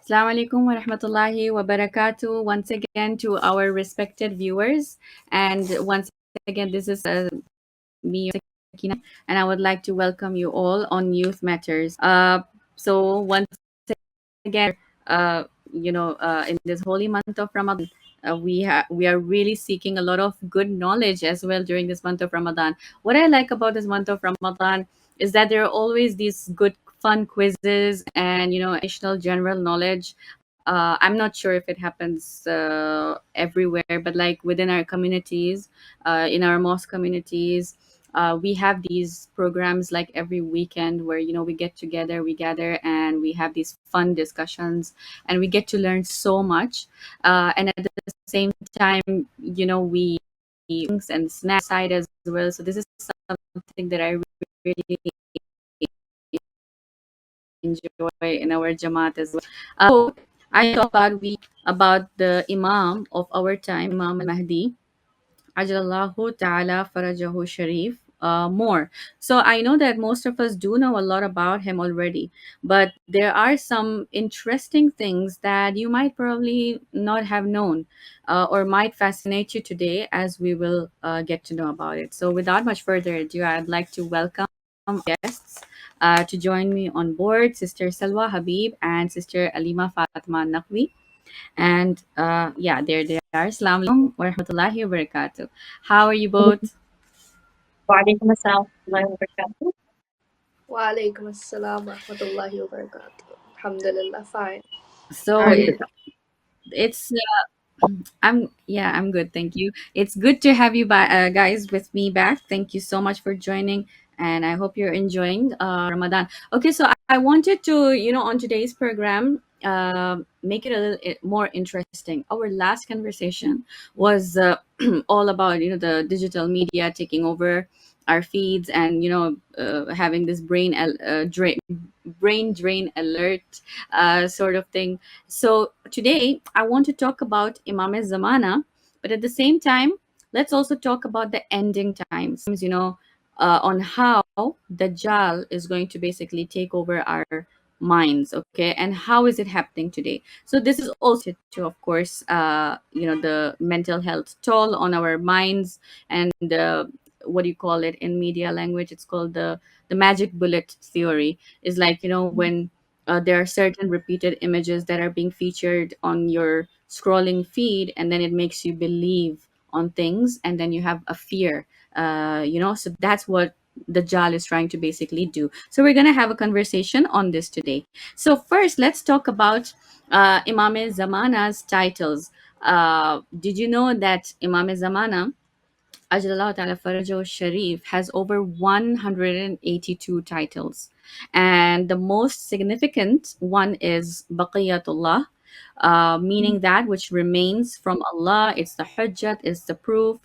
Assalamu alaikum wa rahmatullahi wa barakatuh. Once again to our respected viewers. And once again, this is me, Sakina, and I would like to welcome you all on Youth Matters. So once again, in this holy month of Ramadan, we are really seeking a lot of good knowledge as well during this month of Ramadan. What I like about this month of Ramadan is that there are always these good fun quizzes and additional general knowledge. I'm not sure if it happens everywhere, but like within our communities, in our mosque communities, we have these programs like every weekend where we get together, we gather, and we have these fun discussions, and we get to learn so much. And at the same time, we drinks and snacks side as well. So this is something that I really enjoy in our Jamaat as well. So I talk about the Imam of our time, Imam Mahdi, Ajalallahu Ta'ala Farajahu Sharif, more. So I know that most of us do know a lot about him already, but there are some interesting things that you might probably not have known, or might fascinate you today as we will get to know about it. So without much further ado, I'd like to welcome guests to join me on board, Sister Salwa Habib and Sister Alima Fatima Naqvi. And yeah, there they are. Assalamu alaikum wa rahmatullahi wa barakatuh. How are you both? وعليكم السلام ورحمة الله وبركاته. Walaikum assalam wa rahmatullahi wa barakatuh. Alhamdulillah, fine. So How are you? it's I'm good, thank you. It's good to have you guys with me back. Thank you so much for joining, and I hope you're enjoying Ramadan. Okay, so I wanted to on today's program make it a little more interesting. Our last conversation was all about the digital media taking over our feeds, and having this brain drain alert sort of thing. So today I want to talk about Imam Zamana, but at the same time, let's also talk about the ending times, on how Dajjal is going to basically take over our minds, okay, and how is it happening today. So this is also to, of course, the mental health toll on our minds, and what do you call it in media language? It's called the magic bullet theory. Is like when there are certain repeated images that are being featured on your scrolling feed, and then it makes you believe on things, and then you have a fear. So that's what the Jal is trying to basically do. So we're going to have a conversation on this today. So first, let's talk about Imam Zamana's titles. Did you know that Imam Zamana, Ajalallah Ta'ala Farajo Sharif, has over 182 titles? And the most significant one is Baqiyatullah, meaning that which remains from Allah. It's the Hujjat, it's the proof.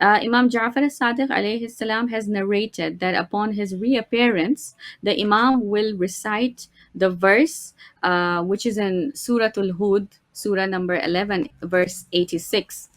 Imam Jafar-as-Sadiq alayhi salam has narrated that upon his reappearance, the Imam will recite the verse which is in Suratul Hud, Surah number 11, verse 86.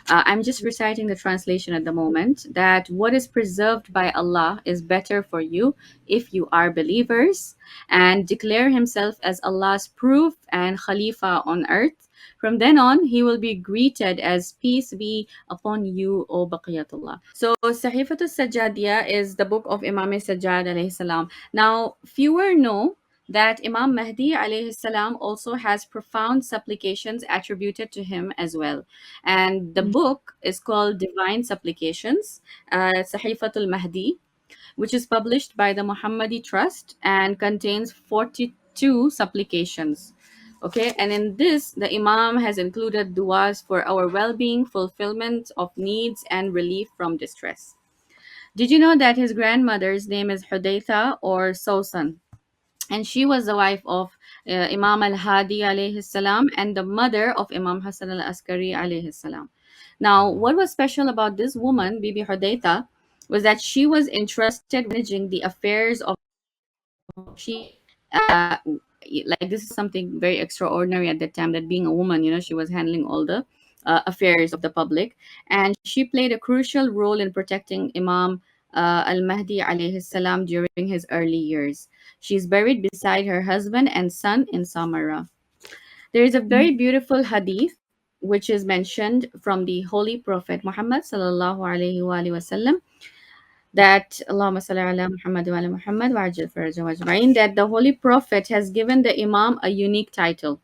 I'm just reciting the translation at the moment, that what is preserved by Allah is better for you if you are believers, and declare himself as Allah's proof and Khalifa on earth. From then on, he will be greeted as peace be upon you, O Baqiyatullah. So, Sahifatul Sajjadiyah is the book of Imam Sajjad alayhi salam. Now, fewer know that Imam Mahdi alayhi salam also has profound supplications attributed to him as well. And the book is called Divine Supplications, Sahifatul Mahdi, which is published by the Muhammadi Trust and contains 42 supplications. Okay, and in this, the Imam has included du'as for our well being, fulfillment of needs, and relief from distress. Did you know that his grandmother's name is Hudaytha or Sosan? And she was the wife of Imam al Hadi alayhi salam and the mother of Imam Hasan al Askari alayhi salam. Now, what was special about this woman, Bibi Hudaytha, was that she was entrusted with managing the affairs of she like this is something very extraordinary at that time, that being a woman, she was handling all the affairs of the public, and she played a crucial role in protecting Imam al-Mahdi alayhi salam during his early years. She's buried beside her husband and son in Samarra. There is a very beautiful hadith which is mentioned from the Holy Prophet Muhammad sallallahu alaihi wasallam, that Allahumma salli ala Muhammad wa ala Muhammad wa ajil farajahum ajma'in, that the Holy Prophet has given the Imam a unique title.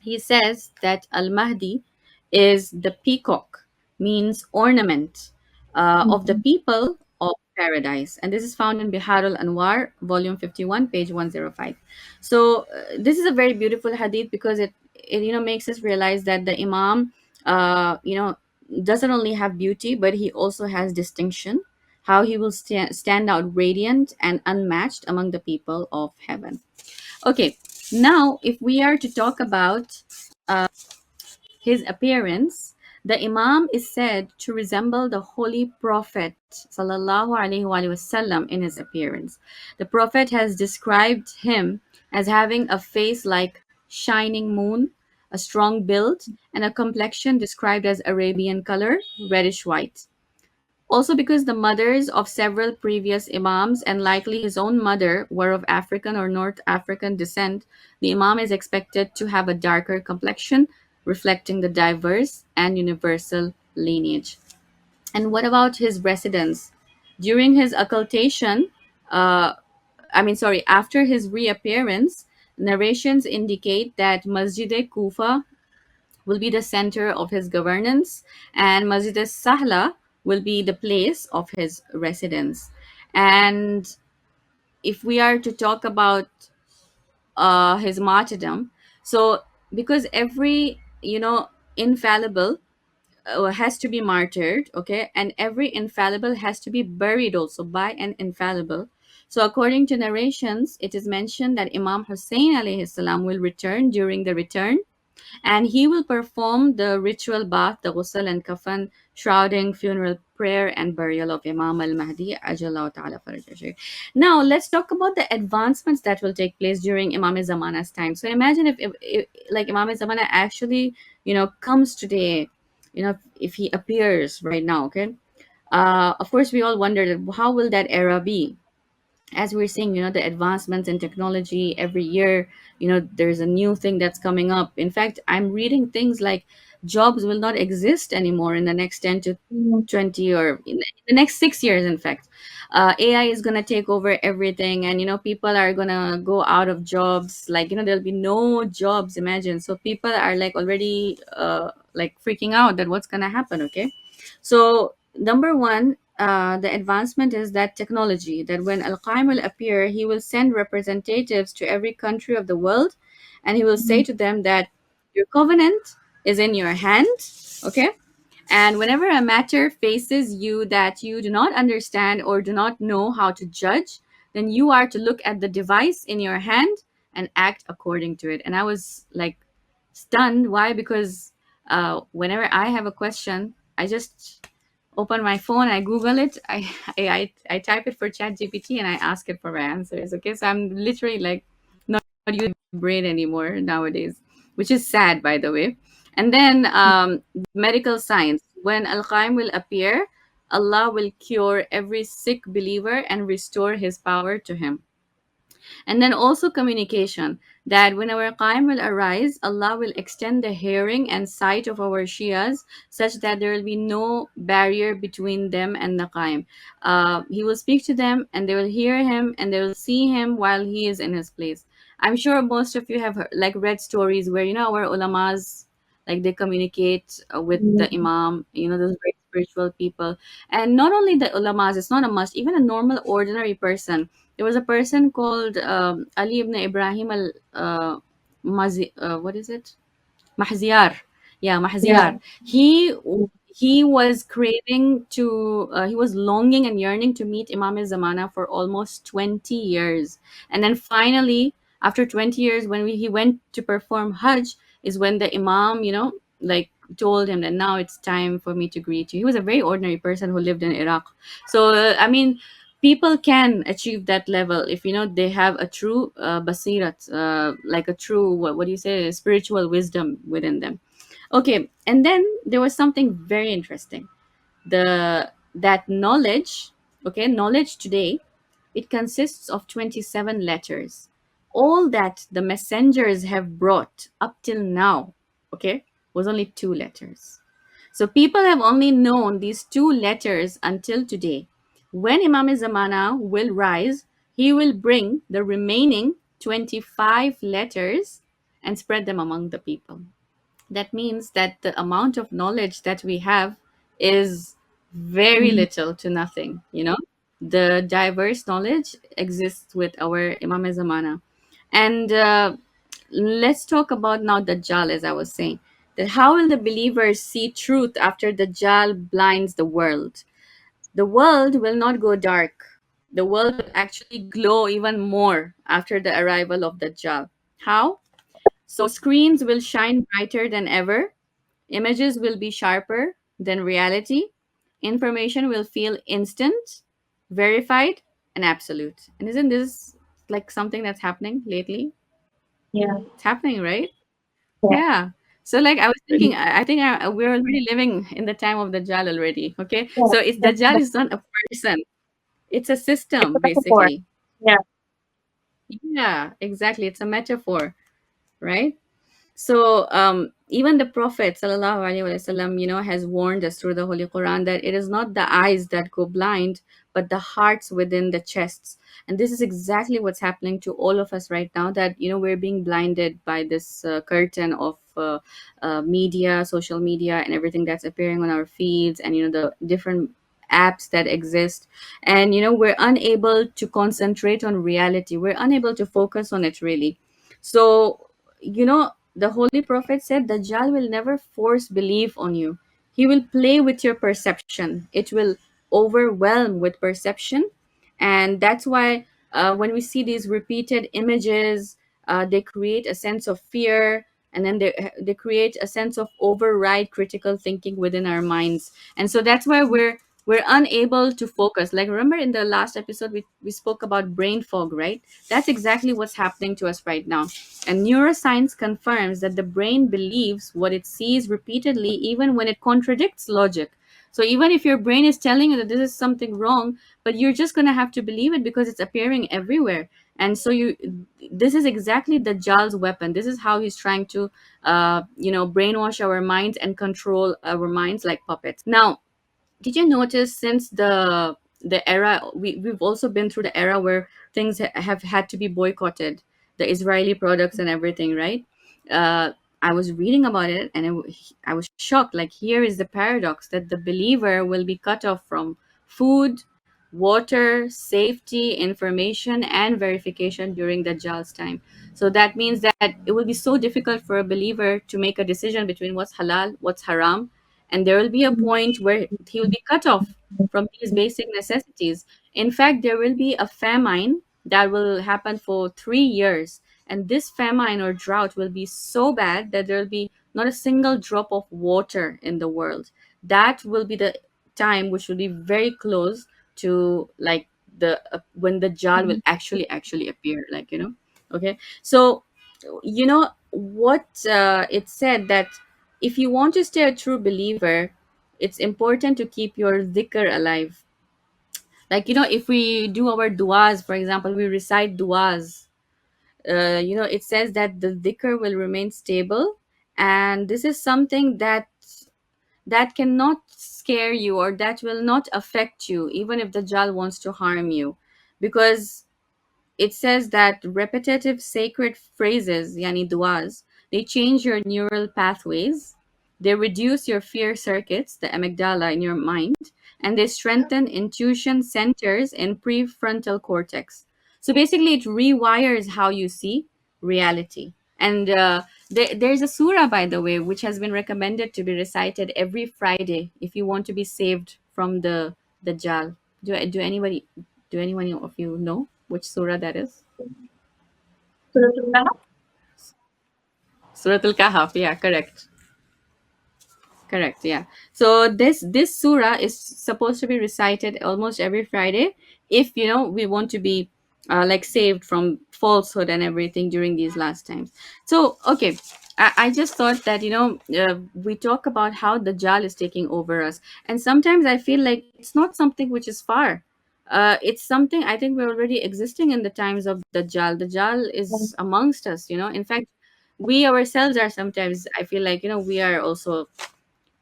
He says that Al Mahdi is the peacock, means ornament of the people of paradise. And this is found in Bihar al Anwar, volume 51, page 105. So, this is a very beautiful hadith because it makes us realize that the Imam, doesn't only have beauty, but he also has distinction. How he will stand out radiant and unmatched among the people of heaven. Okay, now if we are to talk about his appearance, the Imam is said to resemble the Holy Prophet sallallahu alaihi wasallam in his appearance. The Prophet has described him as having a face like shining moon, a strong build, and a complexion described as Arabian color, reddish white. Also, because the mothers of several previous Imams and likely his own mother were of African or North African descent, the Imam is expected to have a darker complexion, reflecting the diverse and universal lineage. And what about his residence? During his occultation, after his reappearance, narrations indicate that Masjid Kufa will be the center of his governance, and Masjid Sahla will be the place of his residence. And if we are to talk about his martyrdom, so because every infallible has to be martyred, okay, and every infallible has to be buried also by an infallible. So according to narrations, it is mentioned that Imam Hussein alayhi salam will return during the return, and he will perform the ritual bath, the ghusl and kafan, shrouding, funeral prayer, and burial of Imam al-Mahdi ajallahu ta'ala farajahu. Now let's talk about the advancements that will take place during Imam Zamana's time. So imagine if like Imam Zamana actually comes today, if he appears right now, okay. Of course, we all wonder that how will that era be, as we're seeing the advancements in technology every year. There's a new thing that's coming up. In fact, I'm reading things like jobs will not exist anymore in the next 10 to 20, or in the next 6 years. In fact, AI is going to take over everything, and people are going to go out of jobs, like there'll be no jobs, imagine. So people are like already like freaking out that what's going to happen, okay. So number one, the advancement is that technology, that when Al-Qaim will appear, he will send representatives to every country of the world, and he will say to them that your covenant is in your hand, okay? And whenever a matter faces you that you do not understand or do not know how to judge, then you are to look at the device in your hand and act according to it. And I was like stunned. Why? Because whenever I have a question, I just open my phone, I Google it, I type it for Chat GPT, and I ask it for my answers. Okay, so I'm literally like not using my brain anymore nowadays, which is sad, by the way. And then medical science. When Al Qaim will appear, Allah will cure every sick believer and restore His power to him. And then also communication, that when our Qaim will arise, Allah will extend the hearing and sight of our Shias such that there will be no barrier between them and the Qaim. He will speak to them and they will hear him and they will see him while he is in his place. I'm sure most of you have like read stories where our ulamas, like they communicate with the imam, those very spiritual people. And not only the ulamas, it's not a must, even a normal ordinary person. There was a person called Ali ibn Ibrahim al what is it? Mahziar. Yeah, Yeah. Mahziar. He was craving to he was longing and yearning to meet Imam Zamana for almost 20 years. And then finally, after 20 years, when he went to perform Hajj, is when the Imam, like told him that now it's time for me to greet you. He was a very ordinary person who lived in Iraq. So I mean, people can achieve that level if they have a true basirat, like a true, what do you say, spiritual wisdom within them. Okay, and then there was something very interesting. That knowledge, okay, knowledge today, it consists of 27 letters. all that the messengers have brought up till now, okay, was only two letters. So people have only known these two letters until today. When Imam Zamana will rise, he will bring the remaining 25 letters and spread them among the people. That means that the amount of knowledge that we have is very Mhm. little to nothing, you know. The diverse knowledge exists with our Imam Zamana. And let's talk about now Dajjal, as I was saying. That how will the believers see truth after Dajjal blinds the world? The world will not go dark. The world will actually glow even more after the arrival of Dajjal. How? So screens will shine brighter than ever. Images will be sharper than reality. Information will feel instant, verified, and absolute. And isn't this like something that's happening lately? Yeah. It's happening, right? Yeah. Yeah. So like I was thinking, Mhm. I think we're already living in the time of Dajjal already. Okay. Yeah. So it's That's Dajjal that's is not a person. It's a it's a system, metaphor. basically. Yeah. Yeah, exactly. It's a metaphor, right? So even the Prophet sallallahu alaihi wasallam, you know, has warned us through the Holy Quran that it is not the eyes that go blind, but the hearts within the chests. And this is exactly what's happening to all of us right now. That you know we're being blinded by this curtain of media, social media, and everything that's appearing on our feeds, and you know the different apps that exist. And you know we're unable to concentrate on reality. We're unable to focus on it really. So you know the Holy Prophet said Dajjal will never force belief on you. He will play with your perception. It will overwhelm with perception. And that's why when we see these repeated images, they create a sense of fear, and then they create a sense of override critical thinking within our minds. And so that's why we're unable to focus. Like remember in the last episode we spoke about brain fog, right? That's exactly what's happening to us right now. And neuroscience confirms that the brain believes what it sees repeatedly, even when it contradicts logic. So, even if your brain is telling you that this is something wrong, but you're just going to have to believe it because it's appearing everywhere. And so, this is exactly the Jal's weapon. This is how he's trying to, brainwash our minds and control our minds like puppets. Now, did you notice since the era we've also been through the era where things have had to be boycotted, the Israeli products and everything, right? I was reading about it and I was shocked. Like here is the paradox that the believer will be cut off from food, water, safety, information, and verification during the Dajjal's time. So that means that it will be so difficult for a believer to make a decision between what's halal, what's haram, and there will be a point where he will be cut off from these basic necessities. In fact, there will be a famine that will happen for 3 years, and this famine or drought will be so bad that there will be not a single drop of water in the world. That will be the time which will be very close to like the when the Jal will Mhm. actually appear, like you know. Okay, so you know what it said that if you want to stay a true believer, it's important to keep your dhikr alive. Like, you know, if we do our duas, for example, we recite duas, it says that the dhikr will remain stable. And this is something that cannot scare you or that will not affect you, even if the Dajjal wants to harm you. Because it says that repetitive sacred phrases, yani duas, they change your neural pathways, they reduce your fear circuits, the amygdala in your mind, and they strengthen intuition centers in prefrontal cortex. So basically, it rewires how you see reality. And there's a surah, by the way, which has been recommended to be recited every Friday if you want to be saved from the Dajjal. Do anyone of you know which surah that is? So that's Surah Al-Kahf. Yeah, correct. Correct. Yeah. So this surah is supposed to be recited almost every Friday if you know we want to be like saved from falsehood and everything during these last times. So okay, I just thought that we talk about how the Dajjal is taking over us, and sometimes I feel like it's not something which is far. it's something I think we're already existing in the times of Dajjal. Dajjal is amongst us, you know. In fact, we ourselves are sometimes, I feel like, you know, we are also,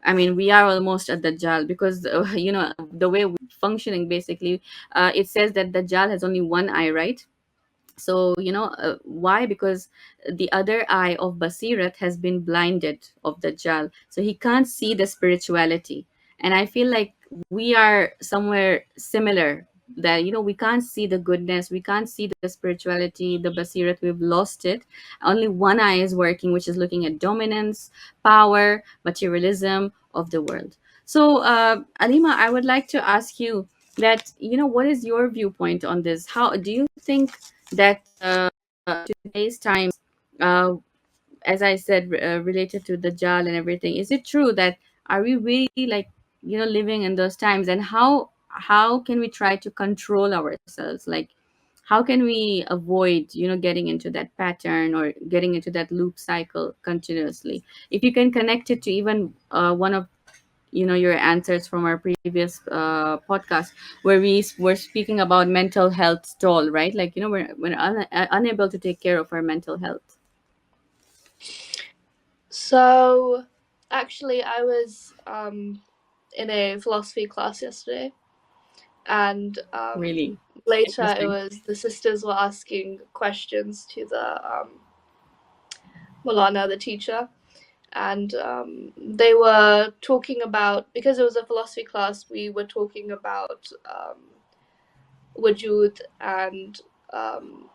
I mean, we are almost a Dajjal because, you know, the way we're functioning basically, it says that Dajjal has only one eye, right? So you know, why? Because the other eye of Basirat has been blinded of Dajjal, so he can't see the spirituality. And I feel like we are somewhere similar, that you know, we can't see the goodness, we can't see the spirituality, the Basirat, we've lost it. Only one eye is working, which is looking at dominance, power, materialism of the world. So Alima, I would like to ask you that, you know, what is your viewpoint on this? How do you think that today's times, uh, as I said, related to the Dajjal and everything, is it true that, are we really like, you know, living in those times? And how can we try to control ourselves? Like, how can we avoid, you know, getting into that pattern or getting into that loop cycle continuously? If you can connect it to even one of, you know, your answers from our previous podcast, where were speaking about mental health stall, right? Like, you know, we're unable to take care of our mental health. So, actually, I was in a philosophy class yesterday, and Really later it interesting. was the sisters were asking questions to the Molana, the teacher, and they were talking about, because it was a philosophy class, we were talking about wujud and um,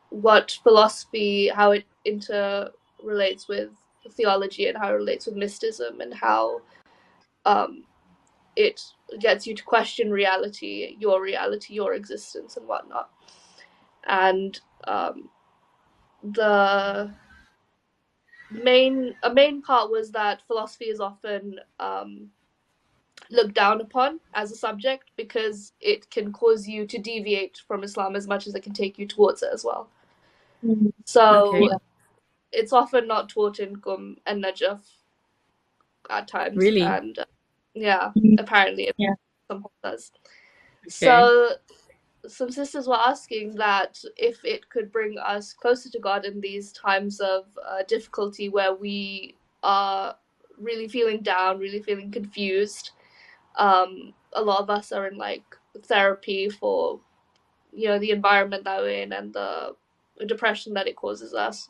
what philosophy, how it interrelates with theology and how it relates with mysticism, and how um, it gets you to question reality, your existence, and whatnot. And the main part was that philosophy is often looked down upon as a subject because it can cause you to deviate from Islam as much as it can take you towards it as well. Mhm. So Okay. Yeah. it's often not taught in Qum and Najaf at times, Really. and yeah, Mhm. apparently it Yeah. somehow does. Okay. So some sisters were asking that if it could bring us closer to God in these times of difficulty where we are really feeling down, really feeling confused. A lot of us are in like therapy for, you know, the environment that we're in and the depression that it causes us.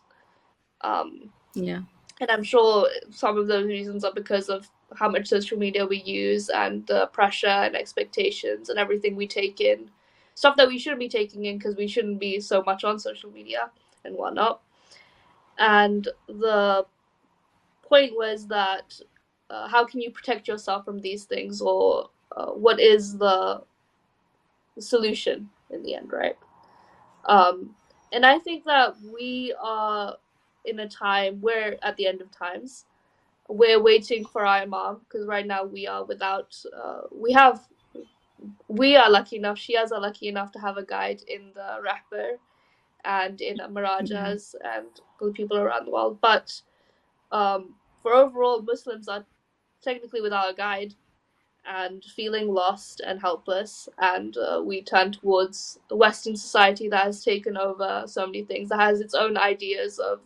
Um, Yeah. and I'm sure some of those reasons are because of how much social media we use and the pressure and expectations and everything we take in, stuff that we shouldn't be taking in because we shouldn't be so much on social media and whatnot. And the point was that how can you protect yourself from these things, or what is the solution in the end, right? Um, and I think that we are in a time where, at the end of times, we're waiting for our imam, because right now we are without. We are lucky enough. Shias are lucky enough to have a guide in the Rahbar and in Yeah. Marajas and the people around the world. But for overall, Muslims are technically without a guide and feeling lost and helpless. And we turn towards a Western society that has taken over so many things, that has its own ideas of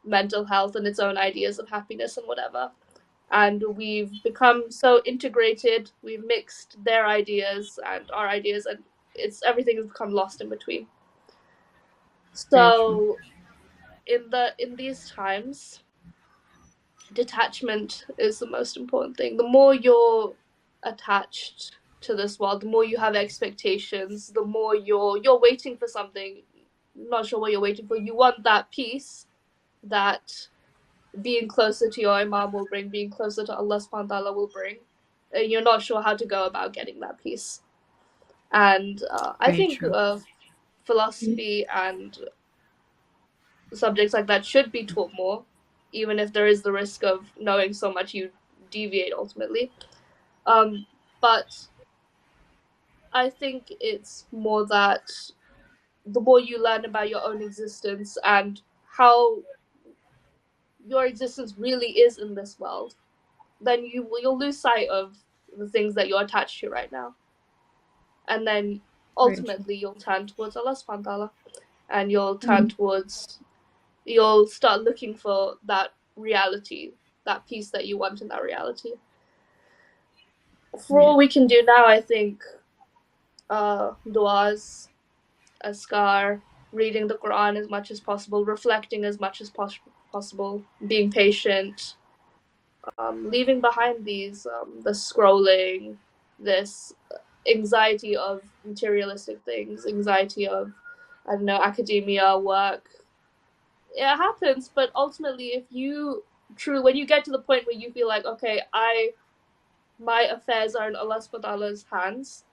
mental health and its own ideas of happiness and whatever. And we've become so integrated, we've mixed their ideas and our ideas, and it's everything has become lost in between. Very true. So in these times, detachment is the most important thing. The more you're attached to this world, the more you have expectations, the more you're waiting for something, not sure what you're waiting for. You want that peace that being closer to your imam will bring, being closer to Allah subhanahu wa ta'ala will bring. And you're not sure how to go about getting that peace. And I Very think true. philosophy and subjects like that should be taught more, even if there is the risk of knowing so much you deviate ultimately. Um, but I think it's more that the more you learn about your own existence and how your existence really is in this world, then you'll lose sight of the things that you're attached to right now. and then Very true. ultimately you'll turn towards Allah subhanahu wa ta'ala, and you'll turn Mhm. towards, you'll start looking for that reality, that peace that you want in that reality. For Yeah. all we can do now, I think duas, askar, reading the Quran as much as possible, reflecting as much as possible, being patient, leaving behind these the scrolling, this anxiety of materialistic things, anxiety of, I don't know, academia, work. It happens, but ultimately, if you truly, when you get to the point where you feel like, okay, my affairs are in Allah subhanahu wa ta'ala's hands,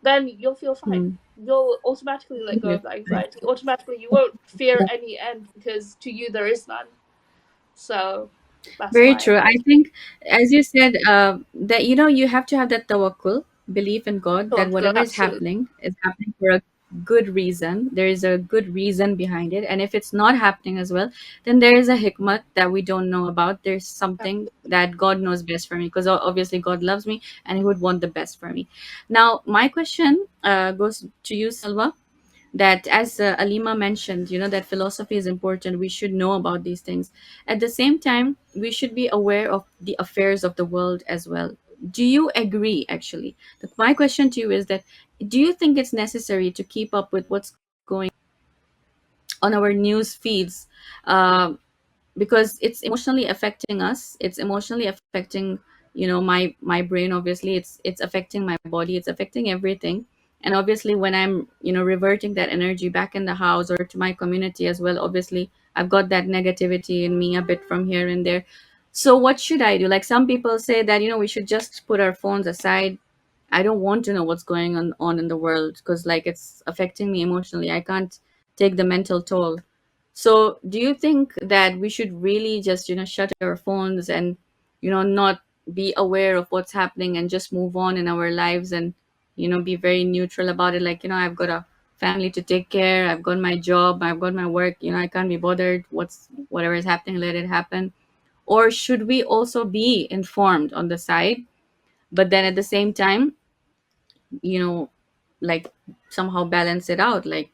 then you'll feel fine. Mm. You'll automatically let go Yeah. of that anxiety. Automatically, you won't fear any end because to you there is none. So that's Very my true. I advice. think, as you said, that you have to have that tawakkul, belief in God, that Tawakkul, whatever absolutely. is happening for a good reason. There is a good reason behind it, and if it's not happening as well, then there is a hikmah that we don't know about. There's something that God knows best for me, because obviously God loves me, and He would want the best for me. Now, my question goes to you, Salwa, that as Alima mentioned, that philosophy is important. We should know about these things. At the same time, we should be aware of the affairs of the world as well. Do you agree, actually? My question to you is that, do you think it's necessary to keep up with what's going on our news feeds? Because it's emotionally affecting us, it's emotionally affecting, my brain. Obviously, it's affecting my body, it's affecting everything. And obviously, when I'm reverting that energy back in the house or to my community as well, obviously I've got that negativity in me a bit from here and there. So what should I do? Like, some people say that we should just put our phones aside. I don't want to know what's going on in the world, because like it's affecting me emotionally. I can't take the mental toll. So, do you think that we should really just, shut our phones and, not be aware of what's happening and just move on in our lives and, be very neutral about it? Like, I've got a family to take care, I've got my job, I've got my work, I can't be bothered. Whatever is happening, let it happen. Or should we also be informed on the side, but then at the same time, you know like somehow balance it out, like,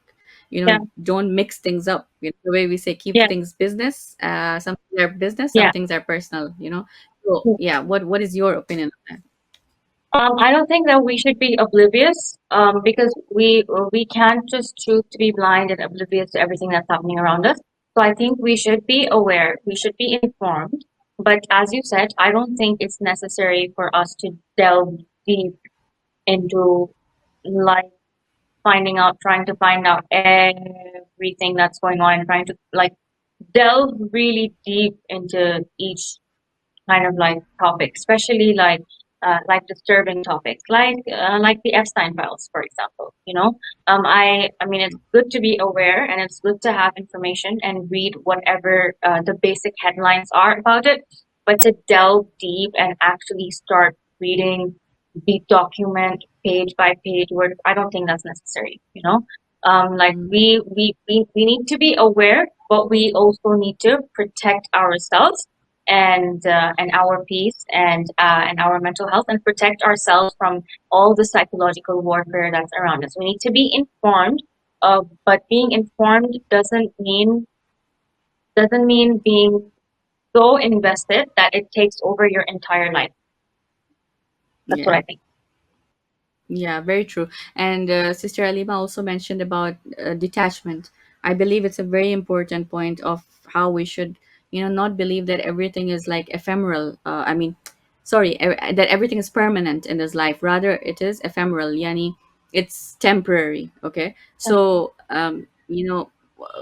Yeah, don't mix things up, the way we say, keep yeah, things business, some things are business, some yeah. things are personal. So yeah, what is your opinion on that? I don't think that we should be oblivious, because we can't just choose to be blind and oblivious to everything that's happening around us. So I think we should be aware, we should be informed. But as you said, I don't think it's necessary for us to delve deep into, like, trying to find out everything that's going on, trying to, like, delve really deep into each kind of like topic, especially like disturbing topics, like the Epstein files, for example. I mean, it's good to be aware and it's good to have information and read whatever the basic headlines are about it, but to delve deep and actually start reading the document page by page, word, I don't think that's necessary. Like Mm, we need to be aware, but we also need to protect ourselves and our peace and our mental health, and protect ourselves from all the psychological warfare that's around us. We need to be informed, but being informed doesn't mean being so invested that it takes over your entire life. That's what yeah. I think. Yeah, very true. And Sister Alima also mentioned about detachment. I believe it's a very important point of how we should, not believe that everything is like ephemeral. I mean, sorry, that everything is permanent in this life. Rather, it is ephemeral. Yani, it's temporary. Okay. So,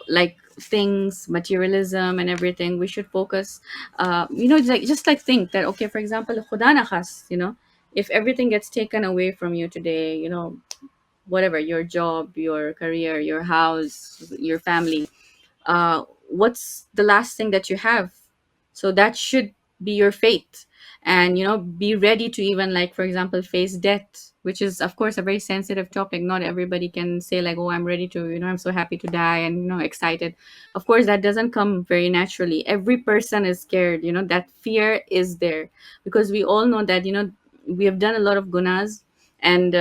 like things, materialism, and everything, we should focus. Just like think that, okay, for example, khuda na khas, if everything gets taken away from you today, whatever, your job, your career, your house, your family, what's the last thing that you have? So that should be your fate. And be ready to, even like, for example, face death, which is of course a very sensitive topic. Not everybody can say like, oh, I'm ready to, I'm so happy to die and excited. Of course, that doesn't come very naturally. Every person is scared. That fear is there, because we all know that we have done a lot of gunas. And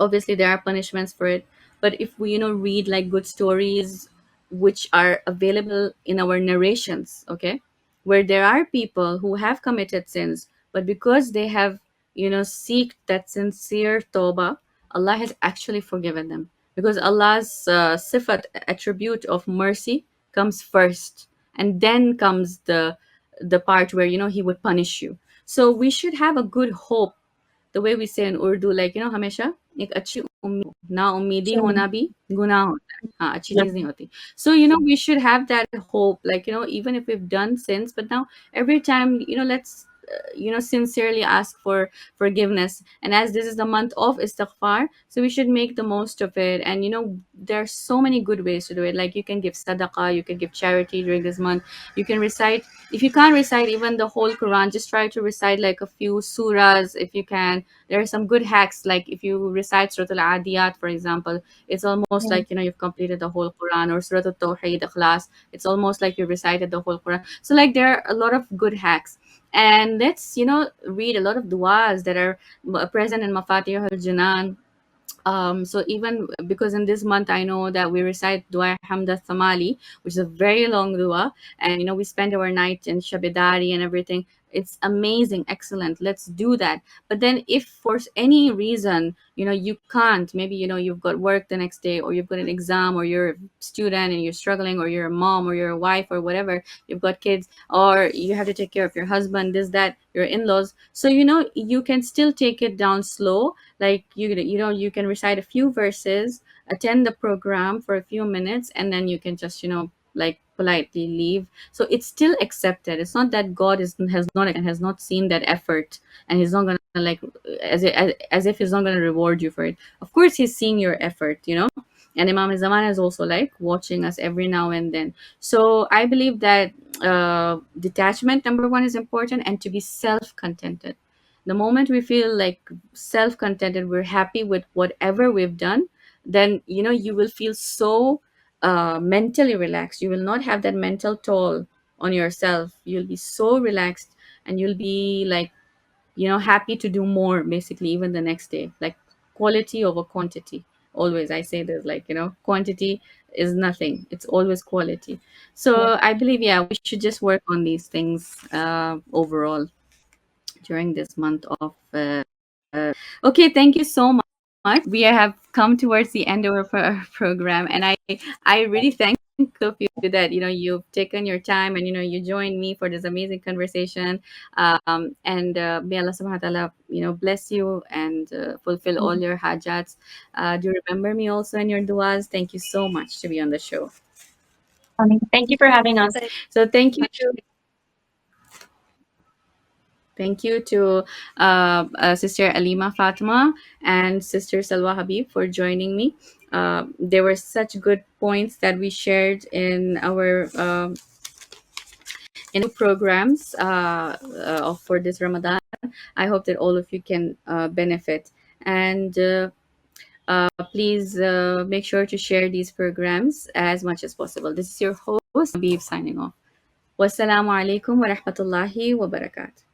obviously there are punishments for it, but if we read like good stories which are available in our narrations, okay, where there are people who have committed sins, but because they have seek that sincere tawbah, Allah has actually forgiven them, because Allah's sifat, attribute of mercy, comes first, and then comes the part where he would punish you. So we should have a good hope, the way we say in Urdu, like हमेशा एक अच्छी उम्मीद, ना उम्मीदी Sure. होना भी गुनाह होता है, हाँ, अच्छी Yep. चीज नहीं होती. So we should have that hope, like even if we've done sins, but now every time let's sincerely ask for forgiveness. And as this is the month of istighfar, so we should make the most of it. And there are so many good ways to do it. Like you can give sadaqah, you can give charity during this month. You can recite, if you can't recite even the whole Quran, just try to recite like a few surahs if you can. There are some good hacks, like if you recite Surah Al-Adiyat, for example, it's almost Yeah. like you've completed the whole Quran. Or Surah Al-Tawheed, Ikhlas, it's almost like you recited the whole Quran. So like there are a lot of good hacks. And let's read a lot of du'as that are present in Mafatih al-Janan. So even because in this month I know that we recite Dua Hamda Thamali, which is a very long dua, and we spend our night in Shabidari and everything. It's amazing, excellent. Let's do that. But then, if for any reason you can't, maybe you've got work the next day, or you've got an exam, or you're a student and you're struggling, or you're a mom, or you're a wife, or whatever, you've got kids, or you have to take care of your husband, this, that, your in-laws. So you can still take it down slow, like you can recite a few verses, attend the program for a few minutes, and then you can just like politely leave. So it's still accepted. It's not that God has not seen that effort, and he's not gonna, like, as if he's not gonna reward you for it. Of course he's seeing your effort, and Imam Zaman is also like watching us every now and then. So I believe that detachment, number one, is important, and to be self-contented. The moment we feel like self-contented, we're happy with whatever we've done, then you will feel so mentally relaxed. You will not have that mental toll on yourself. You'll be so relaxed, and you'll be like happy to do more, basically, even the next day. Like quality over quantity. Always I say this, like quantity is nothing, it's always quality. Yeah. So I believe, yeah, we should just work on these things overall during this month of okay, thank you so much. We have come towards the end of our program, and I really thank of you that you've taken your time, and you joined me for this amazing conversation. And may Allah subhanahu wa ta'ala bless you and fulfill all Mhm. your hajats. Do remember me also in your duas. Thank you so much to be on the show. Thank you for having us. Thank So thank you. you. Thank you to Sister Alima Fatima and Sister Salwa Habib for joining me. There were such good points that we shared in our in programs for this Ramadan. I hope that all of you can benefit. And please make sure to share these programs as much as possible. This is your host, Habib, signing off. Wassalamu alaikum wa rahmatullahi wa barakatuh.